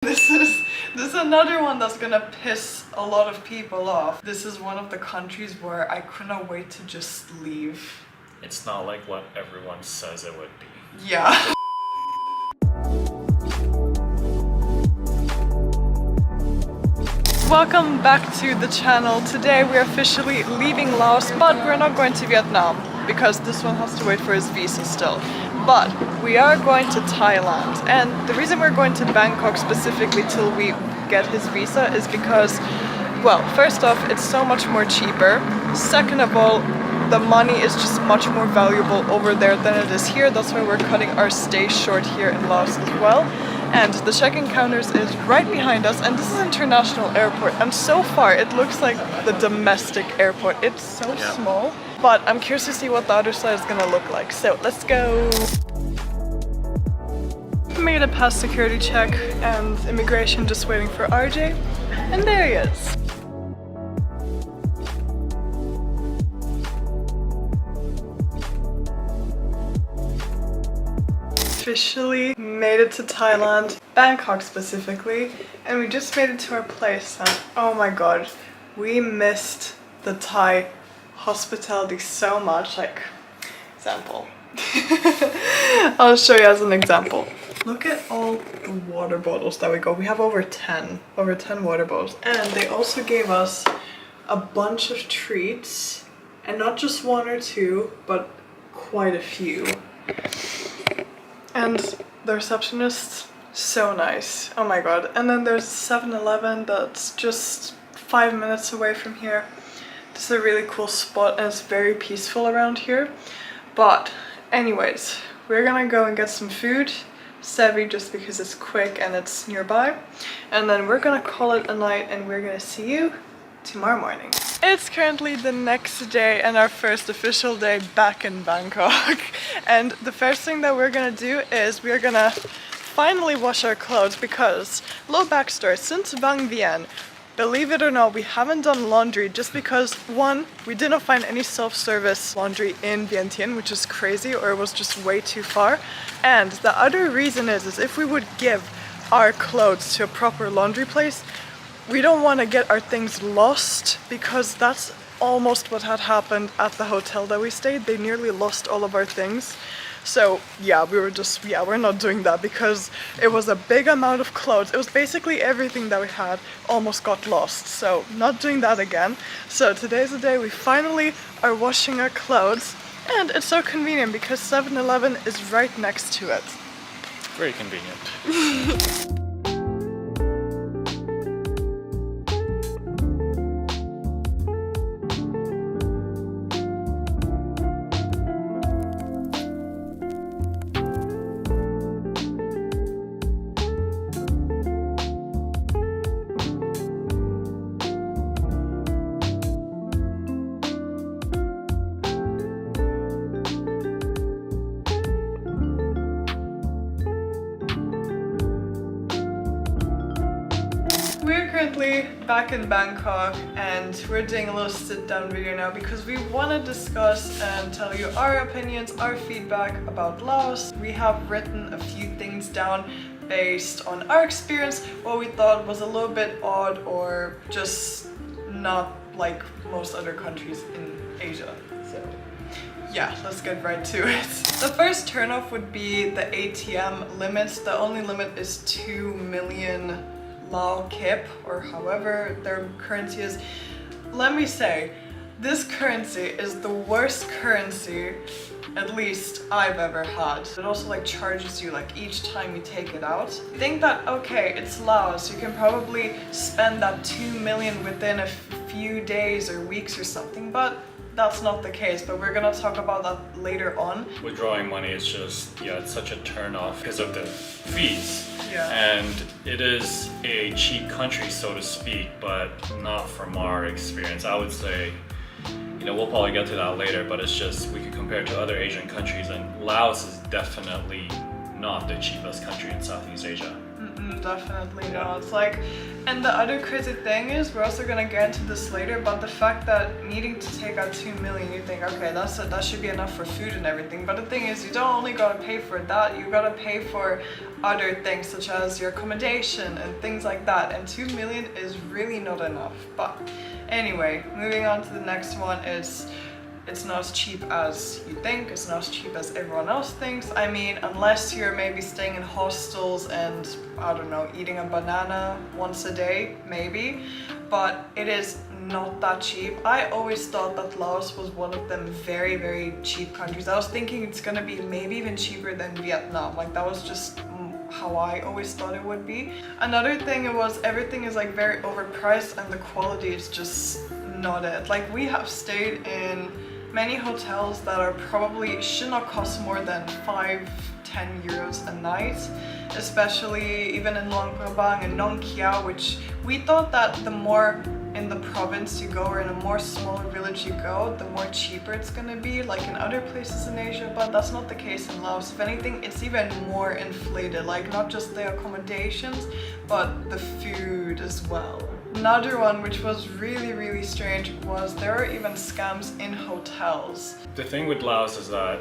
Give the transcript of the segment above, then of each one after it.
This is another one that's gonna piss a lot of people off. This is one of the countries where I couldn't wait to just leave. It's not like what everyone says it would be. Yeah. Welcome back to the channel. Today we're officially leaving Laos, but we're not going to Vietnam because this one has to wait for his visa still. But we are going to Thailand, and the reason we're going to Bangkok specifically till we get his visa is because, well, first off, it's so much more cheaper. Second of all, the money is just much more valuable over there than it is here. That's why we're cutting our stay short here in Laos as well. And the check-in counters is right behind us, and this is international airport, and so far it looks like the domestic airport. It's so small, but I'm curious to see what the other side is gonna look like. So let's go. Made it past security check and immigration, just waiting for RJ, and there he is. Officially made it to Thailand, Bangkok specifically, and we just made it to our place, and oh my god, we missed the Thai hospitality so much. Like, example. I'll show you as an example. Look at all the water bottles that we got. We have over 10 water bottles, and they also gave us a bunch of treats, and not just one or two, but quite a few. And the receptionist, so nice. Oh my god. And then there's 7-Eleven that's just 5 minutes away from here. This is a really cool spot, and it's very peaceful around here. But anyways, we're gonna go and get some food. Sevi, just because it's quick and it's nearby. And then we're gonna call it a night, and we're gonna see you tomorrow morning. It's currently the next day and our first official day back in Bangkok. And the first thing that we're gonna do is we're gonna finally wash our clothes because, little backstory, since Vang Viet, believe it or not, we haven't done laundry just because, one, we didn't find any self-service laundry in Vientiane, which is crazy, or it was just way too far. And the other reason is if we would give our clothes to a proper laundry place, we don't want to get our things lost, because that's almost what had happened at the hotel that we stayed. They nearly lost all of our things. So yeah, we're not doing that because it was a big amount of clothes. It was basically everything that we had almost got lost. So not doing that again. So today's the day we finally are washing our clothes, and it's so convenient because 7-Eleven is right next to it. Very convenient. We're currently back in Bangkok, and we're doing a little sit-down video now because we want to discuss and tell you our opinions, our feedback about Laos. We have written a few things down based on our experience, what we thought was a little bit odd or just not like most other countries in Asia. So yeah, let's get right to it. The first turnoff would be the ATM limits. The only limit is 2 million Lao kip, or however their currency is. Let me say, this currency is the worst currency, at least I've ever had. It also like charges you like each time you take it out. Think that, okay, it's Laos, you can probably spend that 2 million within a few days or weeks or something, but that's not the case, but we're gonna talk about that later on. Withdrawing money is just, yeah, it's such a turn off because of the fees. Yeah. And it is a cheap country, so to speak, but not from our experience. I would say, you know, we'll probably get to that later, but it's just, we could compare it to other Asian countries, and Laos is definitely not the cheapest country in Southeast Asia. definitely Yeah. not. Like, and the other crazy thing is, we're also gonna get into this later, but the fact that needing to take out 2 million, you think, okay, that should be enough for food and everything. But the thing is, you don't only gotta pay for that, you gotta pay for other things such as your accommodation and things like that. And 2 million is really not enough. But anyway, moving on to the next one is, it's not as cheap as you think, it's not as cheap as everyone else thinks. I mean, unless you're maybe staying in hostels and, I don't know, eating a banana once a day, maybe. But it is not that cheap. I always thought that Laos was one of them very, very cheap countries. I was thinking it's gonna be maybe even cheaper than Vietnam. Like, that was just how I always thought it would be. Another thing, it was everything is like very overpriced and the quality is just not it. Like, we have stayed in many hotels that are probably should not cost more than 5-10 euros a night, especially even in Luang Prabang and Nong Kia, which we thought that the more in the province you go or in a more smaller village you go, the more cheaper it's gonna be, like in other places in Asia, but that's not the case in Laos. If anything, it's even more inflated, like not just the accommodations, but the food as well. Another one which was really, really strange was there are even scams in hotels. The thing with Laos is that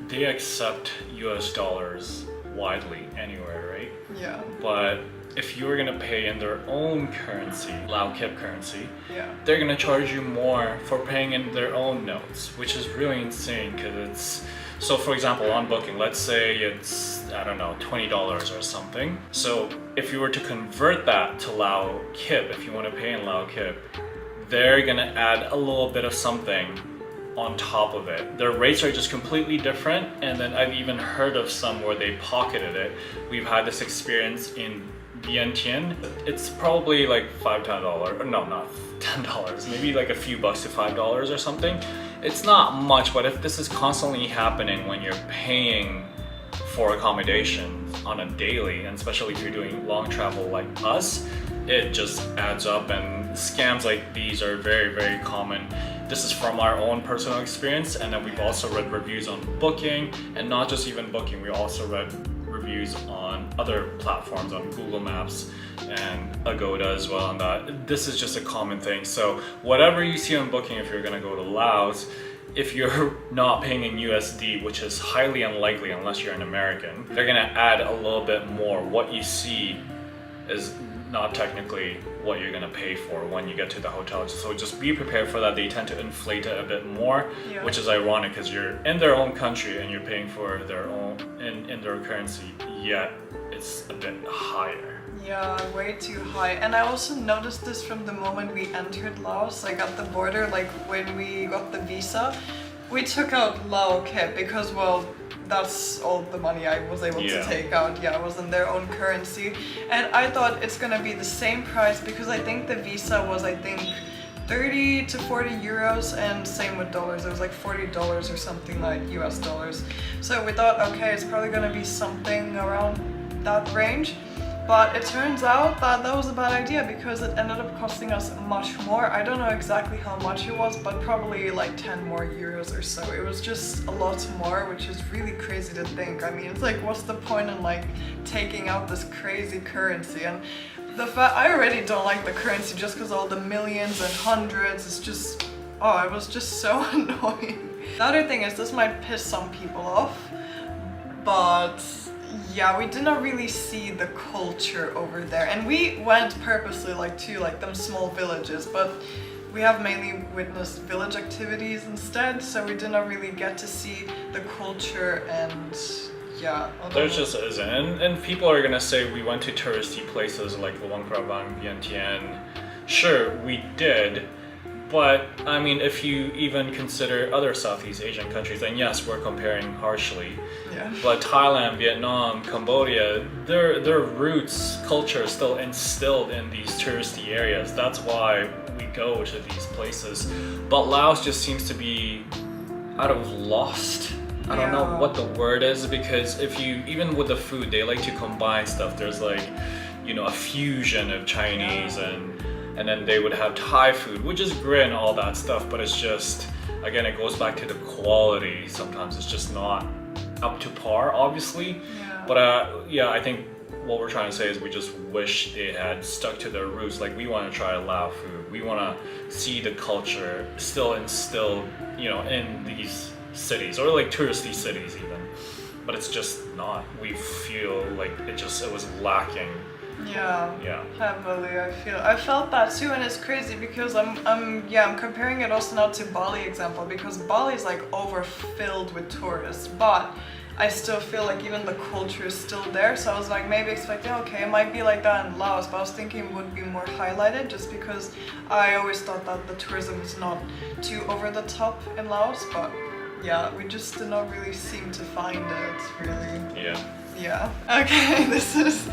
they accept US dollars widely anywhere, right? Yeah. But if you were gonna pay in their own currency, Lao Kip currency, Yeah. they're gonna charge you more for paying in their own notes, which is really insane because it's, so for example, on booking, let's say it's, I don't know, $20 or something. So if you were to convert that to Lao Kip, if you want to pay in Lao Kip, they're gonna add a little bit of something on top of it. Their rates are just completely different, and then I've even heard of some where they pocketed it. We've had this experience in Vientiane. It's probably like $5-10, or no, not $10, maybe like a few bucks to $5 or something. It's not much, but if this is constantly happening when you're paying for accommodation on a daily, and especially if you're doing long travel like us, it just adds up, and scams like these are very, very common. This is from our own personal experience, and then we've also read reviews on Booking, and not just even Booking, we also read reviews on other platforms, on Google Maps and Agoda as well, and that this is just a common thing. So whatever you see on Booking, if you're gonna go to Laos, if you're not paying in USD, which is highly unlikely unless you're an American, they're gonna add a little bit more. What you see is not technically what you're gonna pay for when you get to the hotel. So just be prepared for that. They tend to inflate it a bit more, Yeah. which is ironic because you're in their own country and you're paying for their own in their currency, yet it's a bit higher. Yeah, way too high. And I also noticed this from the moment we entered Laos, like at the border, like when we got the visa, we took out Lao Kip because, well, that's all the money I was able to take out. Yeah, it was in their own currency. And I thought it's gonna be the same price because I think the visa was, 30 to 40 euros, and same with dollars. It was like $40 or something, like US dollars. So we thought, okay, it's probably gonna be something around that range. But it turns out that that was a bad idea because it ended up costing us much more. I don't know exactly how much it was, but probably like 10 more euros or so. It was just a lot more, which is really crazy to think. I mean, it's like, what's the point in like taking out this crazy currency? And the fact, I already don't like the currency just because all the millions and hundreds, it's just, oh, it was just so annoying. The other thing is, this might piss some people off, but yeah, we did not really see the culture over there, and we went purposely to them small villages, but we have mainly witnessed village activities instead, so we did not really get to see the culture. And yeah, There just isn't, and people are gonna say we went to touristy places like Luang Prabang, Vientiane. Sure, we did. But I mean, if you even consider other Southeast Asian countries, and yes, we're comparing harshly, Yeah. but Thailand, Vietnam, Cambodia, their roots, culture is still instilled in these touristy areas. That's why we go to these places. But Laos just seems to be lost. I don't know what the word is, because if you, even with the food, they like to combine stuff. There's a fusion of Chinese and then they would have Thai food, which is great and all that stuff, but it's just, again, it goes back to the quality. Sometimes it's just not up to par, obviously. Yeah. But I think what we're trying to say is we just wish they had stuck to their roots. Like, we want to try Lao food. We want to see the culture still instilled, you know, in these cities, or like touristy cities even. But it's just not. We feel like it was lacking. Yeah, heavily. I felt that too, and it's crazy because I'm comparing it also now to Bali example, because Bali is like overfilled with tourists, but I still feel like even the culture is still there. So I was like maybe expecting, okay, it might be like that in Laos, but I was thinking it would be more highlighted, just because I always thought that the tourism is not too over the top in Laos. But yeah, we just did not really seem to find it really. Yeah. Okay, this is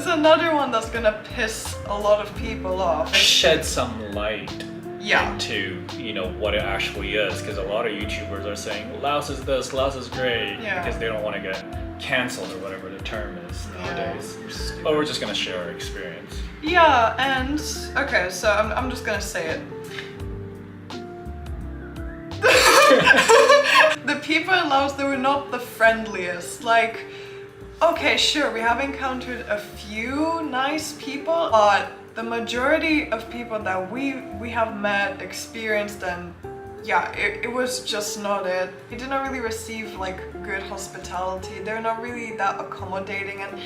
another one that's gonna piss a lot of people off. Shed some light into, you know, what it actually is, because a lot of YouTubers are saying Laos is this, Laos is great, because they don't want to get cancelled or whatever the term is nowadays. But we're just gonna share our experience. Yeah, and okay, so I'm just gonna say it. The people in Laos, they were not the friendliest. Like, okay, sure, we have encountered a few nice people, but the majority of people that we have met, experienced, and yeah, it was just not it. We did not really receive like good hospitality. They're not really that accommodating. And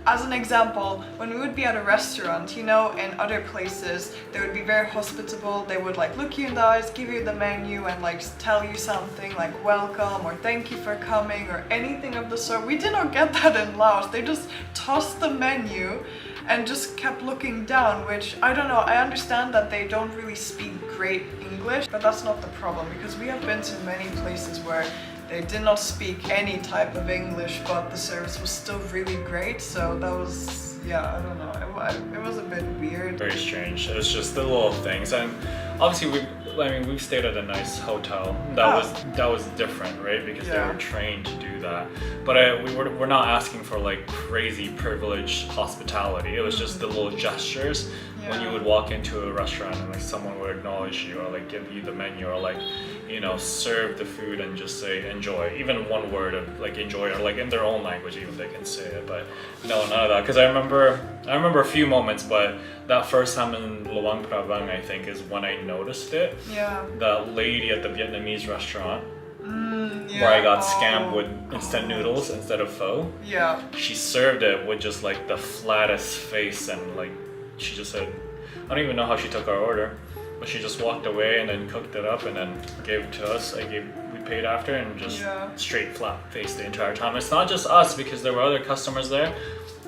as an example, when we would be at a restaurant, you know, in other places, they would be very hospitable. They would like look you in the eyes, give you the menu, and like tell you something like welcome or thank you for coming or anything of the sort. We did not get that in Laos. They just tossed the menu and just kept looking down, which I don't know. I understand that they don't really speak great English, but that's not the problem, because we have been to many places where they did not speak any type of English, but the service was still really great. So that was, I don't know, it was a bit weird. Very strange. It was just the little things, and obviously we've stayed at a nice hotel. That was different, right? Because they were trained to do that. But we're not asking for like crazy privileged hospitality. It was just the little gestures. When you would walk into a restaurant and like someone would acknowledge you or like give you the menu or like, you know, serve the food and just say enjoy. Even one word of like enjoy, or like in their own language even they can say it. But no, none of that. Because I remember a few moments, but that first time in Luang Prabang, I think, is when I noticed it. Yeah. That lady at the Vietnamese restaurant where I got scammed with instant noodles instead of pho. Yeah. She served it with just like the flattest face, and like she just said, I don't even know how she took our order, but she just walked away and then cooked it up and then gave it to us. We paid after, and just straight flat face the entire time. It's not just us, because there were other customers there,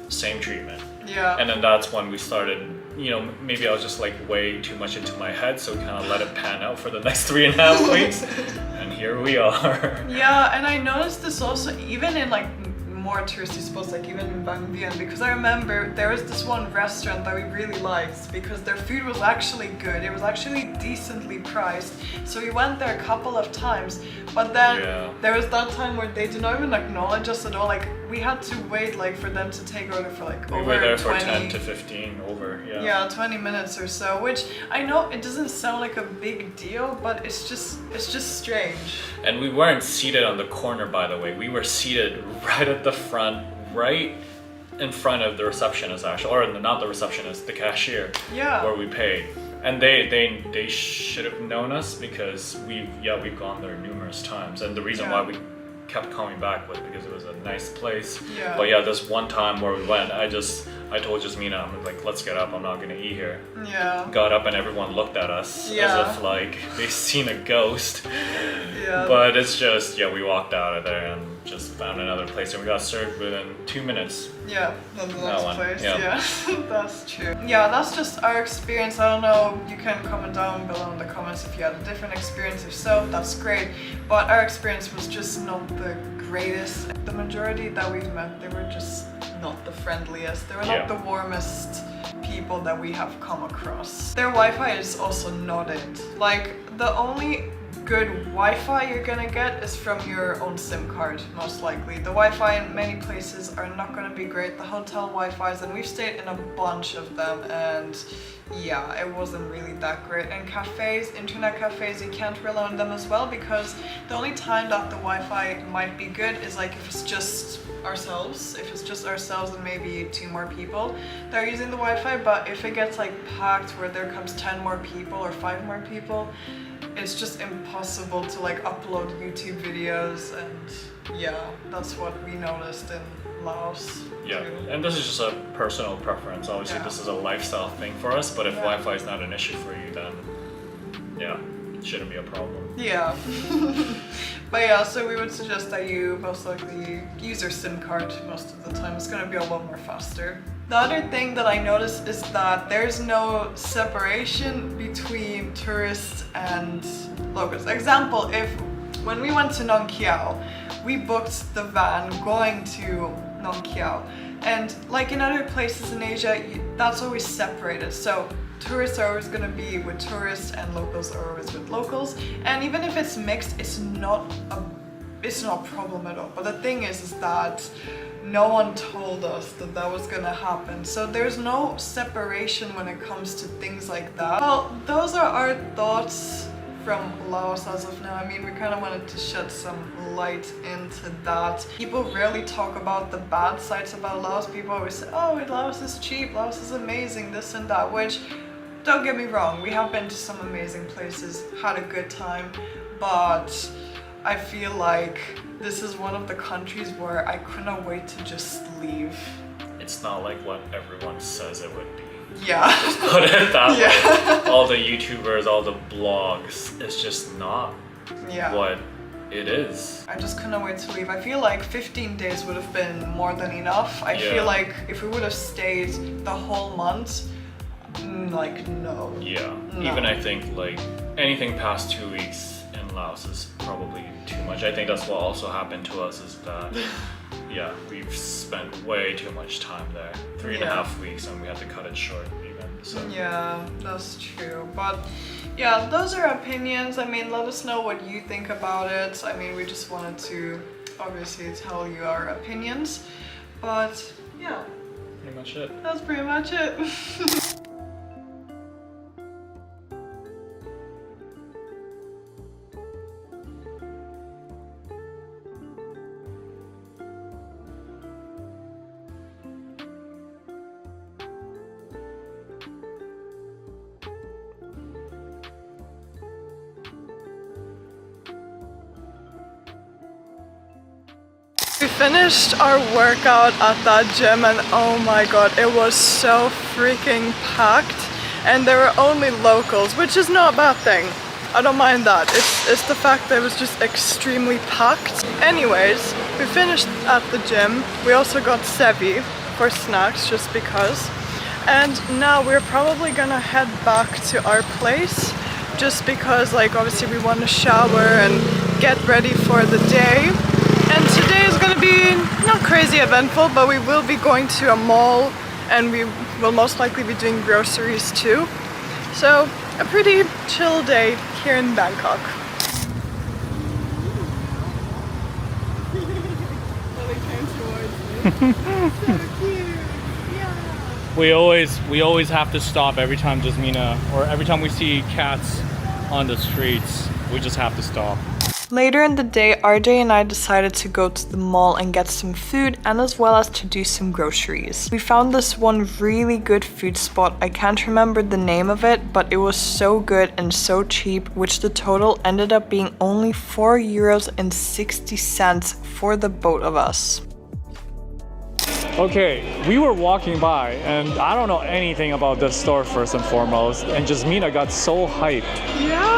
same treatment. Yeah. And then that's when we started, you know, maybe I was just like way too much into my head, so kind of let it pan out for the next 3.5 weeks. And here we are. Yeah, and I noticed this also even in like more touristy spots, like even in Bang Vian, because I remember there was this one restaurant that we really liked because their food was actually good. It was actually decently priced, so we went there a couple of times. But then there was that time where they did not even acknowledge us at all. Like, we had to wait like for them to take order for like over 20. We were there for 10 to 15 over. Yeah, 20 minutes or so, which I know it doesn't sound like a big deal, but it's just strange. And we weren't seated on the corner, by the way. We were seated right at the front, right in front of the receptionist, actually, or not the receptionist, the cashier, where we paid. And they should have known us, because we've gone there numerous times, and the reason why we kept coming back was because it was a nice place. But this one time where we went, I told Jasmina, I'm like, let's get up, I'm not gonna eat here. Got up and everyone looked at us as if like they seen a ghost. But it's just, we walked out of there and just found another place, and we got served within 2 minutes. The next place. That's true. That's just our experience. I don't know, you can comment down below in the comments if you had a different experience. If so, that's great. But our experience was just not the greatest. The majority that we've met, they were just not the friendliest. They were not the warmest people that we have come across. Their Wi-Fi is also not it. Like, the only good Wi-Fi you're gonna get is from your own SIM card, most likely. The Wi-Fi in many places are not gonna be great. The hotel Wi-Fi's, and we've stayed in a bunch of them, and yeah, it wasn't really that great. And cafes, internet cafes, you can't rely on them as well, because the only time that the Wi-Fi might be good is like if it's just ourselves. If it's just ourselves and maybe 2 more people that are using the Wi-Fi, but if it gets like packed where there comes 10 more people or 5 more people, it's just impossible to like upload YouTube videos, and yeah, that's what we noticed in Laos. Yeah, too. and this is just a personal preference. Obviously, this is a lifestyle thing for us, but if Wi-Fi is not an issue for you, then yeah, it shouldn't be a problem. Yeah. But yeah, so we would suggest that you most likely use your SIM card most of the time. It's gonna be a lot more faster. The other thing that I noticed is that there's no separation between tourists and locals. Example, when we went to Nong Kiao, we booked the van going to Nong Kiao. And like in other places in Asia, that's always separated. So tourists are always gonna be with tourists and locals are always with locals. And even if it's mixed, it's not a problem at all. But the thing is that no one told us that that was gonna happen. So there's no separation when it comes to things like that. Well, those are our thoughts from Laos as of now. I mean, we kind of wanted to shed some light into that. People rarely talk about the bad sides about Laos. People always say, oh, Laos is cheap, Laos is amazing, this and that, which, don't get me wrong, we have been to some amazing places, had a good time, but I feel like this is one of the countries where I couldn't wait to just leave. It's not like what everyone says it would be. Yeah. Just put it that way. All the YouTubers, all the blogs, it's just not what it is. I just couldn't wait to leave. I feel like 15 days would have been more than enough. I feel like if we would have stayed the whole month, like no. Yeah, even I think like anything past 2 weeks in Laos is probably too much. I think that's what also happened to us is that yeah, we've spent way too much time there. 3.5 weeks, and we had to cut it short even. So yeah, that's true. But yeah, those are opinions. I mean, let us know what you think about it. I mean, we just wanted to obviously tell you our opinions. But yeah, pretty much it. That's pretty much it. We finished our workout at that gym and oh my god, it was so freaking packed, and there were only locals, which is not a bad thing. I don't mind that. It's the fact that it was just extremely packed. Anyways, we finished at the gym. We also got sevi for snacks just because. And now we're probably gonna head back to our place just because, like, obviously we want to shower and get ready for the day. And today is going to be not crazy eventful, but we will be going to a mall and we will most likely be doing groceries too. So a pretty chill day here in Bangkok. So cute. Yeah. We always have to stop every time Jasmina, or every time we see cats on the streets. We just have to stop. Later in the day, RJ and I decided to go to the mall and get some food and as well as to do some groceries. We found this one really good food spot. I can't remember the name of it, but it was so good and so cheap, which the total ended up being only €4.60 for the both of us. Okay, we were walking by and I don't know anything about this store first and foremost, and Jasmina got so hyped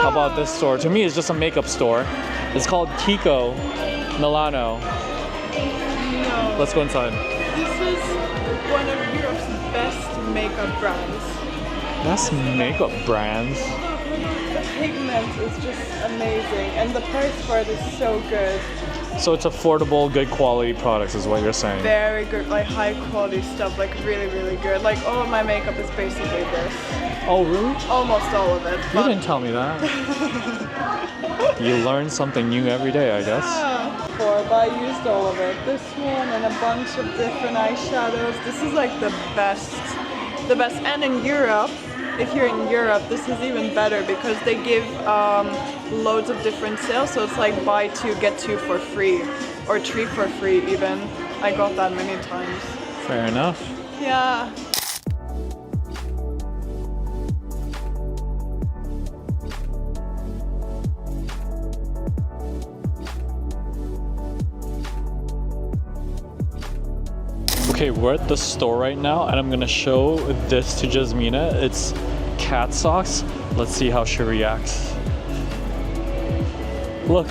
about this store. To me, it's just a makeup store. It's called Kiko Milano. No. Let's go inside. This is one of Europe's best makeup brands. Best makeup brands? The pigment is just amazing and the price for it is so good. So it's affordable, good quality products is what you're saying. Very good, like high quality stuff, like really, really good. Like all of my makeup is basically this. Oh, really? Almost all of it. You didn't tell me that. You learn something new every day, I guess. Yeah. But I used all of it. This one and a bunch of different eyeshadows. This is like the best. The best. And in Europe, if you're in Europe, this is even better because they give loads of different sales. So it's like buy two, get two for free. Or three for free even. I got that many times. Fair enough. Yeah. Okay, we're at the store right now and I'm gonna show this to Jasmina. It's cat socks. Let's see how she reacts. Look.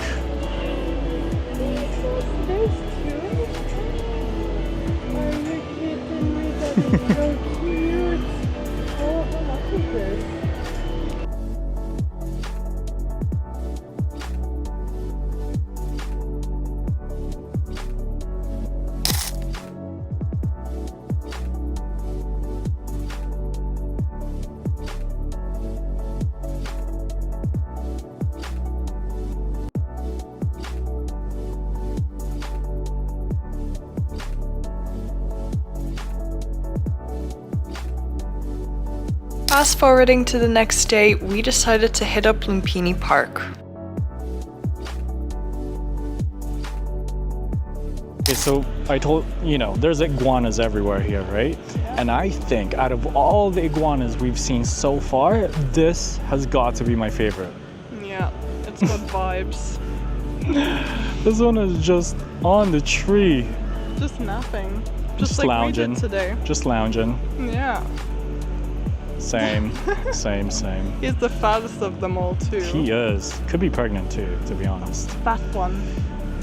Fast forwarding to the next day, we decided to hit up Lumpini Park. Okay, so I told, there's iguanas everywhere here, right? And I think out of all the iguanas we've seen so far, this has got to be my favorite. Yeah, it's got vibes. This one is just on the tree. Just napping. Just like lounging. we did today. Just lounging. Yeah. Same. He's the fattest of them all too. He is. Could be pregnant too, to be honest. Fat one.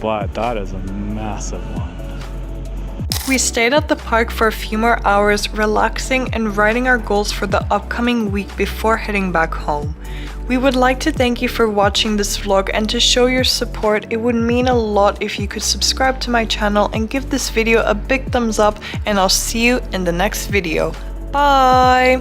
But that is a massive one. We stayed at the park for a few more hours, relaxing and writing our goals for the upcoming week before heading back home. We would like to thank you for watching this vlog, and to show your support, it would mean a lot if you could subscribe to my channel and give this video a big thumbs up, and I'll see you in the next video. Bye!